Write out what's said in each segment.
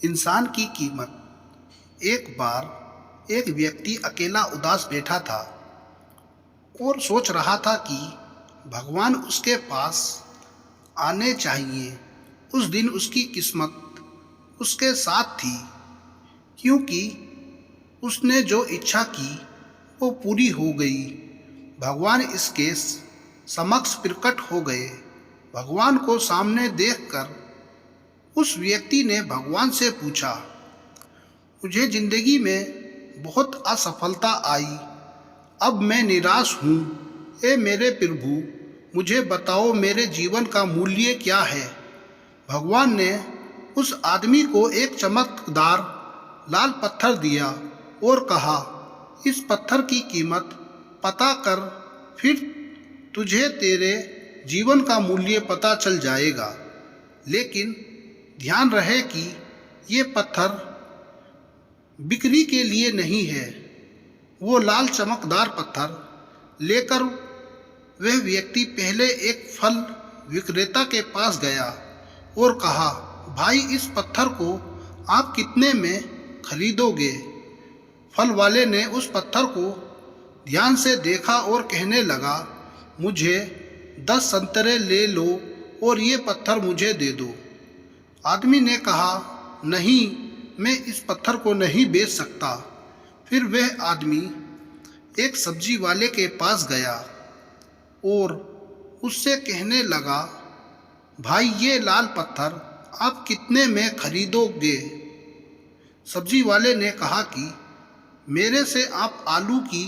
इंसान की कीमत। एक बार एक व्यक्ति अकेला उदास बैठा था और सोच रहा था कि भगवान उसके पास आने चाहिए। उस दिन उसकी किस्मत उसके साथ थी, क्योंकि उसने जो इच्छा की वो पूरी हो गई। भगवान इसके समक्ष प्रकट हो गए। भगवान को सामने देखकर उस व्यक्ति ने भगवान से पूछा, मुझे जिंदगी में बहुत असफलता आई, अब मैं निराश हूँ। ए मेरे प्रभु, मुझे बताओ मेरे जीवन का मूल्य क्या है। भगवान ने उस आदमी को एक चमकदार लाल पत्थर दिया और कहा, इस पत्थर की कीमत पता कर, फिर तुझे तेरे जीवन का मूल्य पता चल जाएगा। लेकिन ध्यान रहे कि ये पत्थर बिक्री के लिए नहीं है। वो लाल चमकदार पत्थर लेकर वह व्यक्ति पहले एक फल विक्रेता के पास गया और कहा, भाई इस पत्थर को आप कितने में खरीदोगे। फल वाले ने उस पत्थर को ध्यान से देखा और कहने लगा, मुझे 10 संतरे ले लो और ये पत्थर मुझे दे दो। आदमी ने कहा, नहीं, मैं इस पत्थर को नहीं बेच सकता। फिर वह आदमी एक सब्जी वाले के पास गया और उससे कहने लगा, भाई ये लाल पत्थर आप कितने में खरीदोगे। सब्जी वाले ने कहा कि मेरे से आप आलू की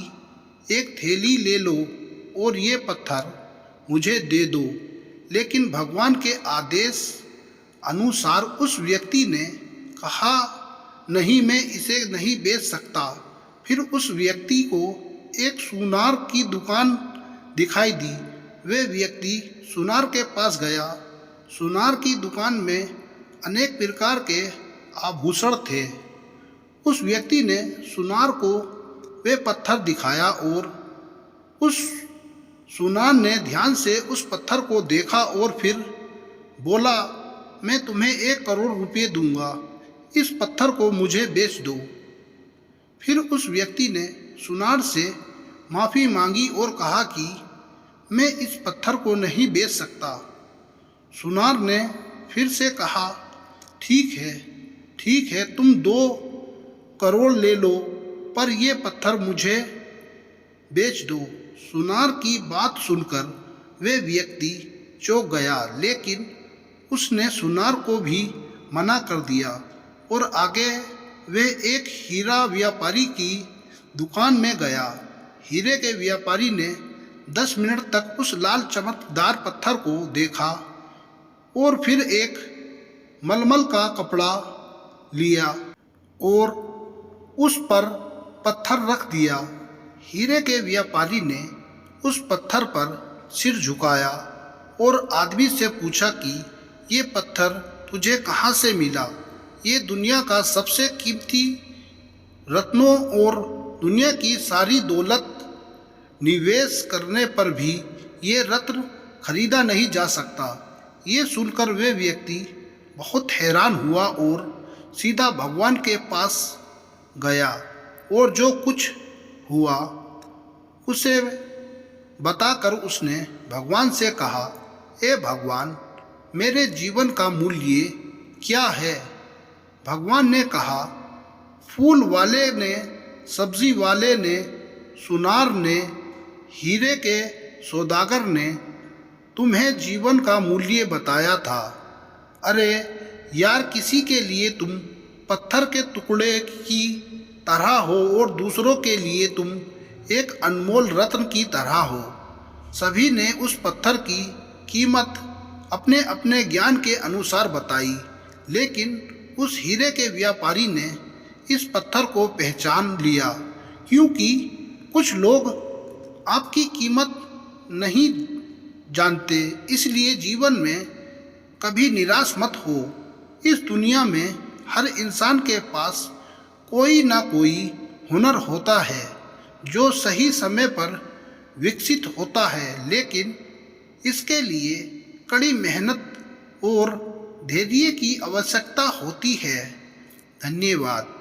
एक थैली ले लो और ये पत्थर मुझे दे दो। लेकिन भगवान के आदेश अनुसार उस व्यक्ति ने कहा, नहीं, मैं इसे नहीं बेच सकता। फिर उस व्यक्ति को एक सुनार की दुकान दिखाई दी। वह व्यक्ति सुनार के पास गया। सुनार की दुकान में अनेक प्रकार के आभूषण थे। उस व्यक्ति ने सुनार को वह पत्थर दिखाया और उस सुनार ने ध्यान से उस पत्थर को देखा और फिर बोला, मैं तुम्हें 1 करोड़ रुपये दूंगा, इस पत्थर को मुझे बेच दो। फिर उस व्यक्ति ने सुनार से माफ़ी मांगी और कहा कि मैं इस पत्थर को नहीं बेच सकता। सुनार ने फिर से कहा, ठीक है, तुम 2 करोड़ ले लो, पर ये पत्थर मुझे बेच दो। सुनार की बात सुनकर वह व्यक्ति चौंक गया, लेकिन उसने सुनार को भी मना कर दिया और आगे वह एक हीरा व्यापारी की दुकान में गया। हीरे के व्यापारी ने 10 मिनट तक उस लाल चमकदार पत्थर को देखा और फिर एक मलमल का कपड़ा लिया और उस पर पत्थर रख दिया। हीरे के व्यापारी ने उस पत्थर पर सिर झुकाया और आदमी से पूछा कि ये पत्थर तुझे कहाँ से मिला। ये दुनिया का सबसे कीमती रत्नों और दुनिया की सारी दौलत निवेश करने पर भी ये रत्न खरीदा नहीं जा सकता। ये सुनकर वे व्यक्ति बहुत हैरान हुआ और सीधा भगवान के पास गया और जो कुछ हुआ उसे बताकर उसने भगवान से कहा, ए भगवान, मेरे जीवन का मूल्य क्या है। भगवान ने कहा, फूल वाले ने, सब्जी वाले ने, सुनार ने, हीरे के सौदागर ने तुम्हें जीवन का मूल्य बताया था। अरे यार, किसी के लिए तुम पत्थर के टुकड़े की तरह हो और दूसरों के लिए तुम एक अनमोल रत्न की तरह हो। सभी ने उस पत्थर की कीमत अपने अपने ज्ञान के अनुसार बताई, लेकिन उस हीरे के व्यापारी ने इस पत्थर को पहचान लिया, क्योंकि कुछ लोग आपकी कीमत नहीं जानते। इसलिए जीवन में कभी निराश मत हो। इस दुनिया में हर इंसान के पास कोई ना कोई हुनर होता है जो सही समय पर विकसित होता है, लेकिन इसके लिए कड़ी मेहनत और धैर्य की आवश्यकता होती है। धन्यवाद।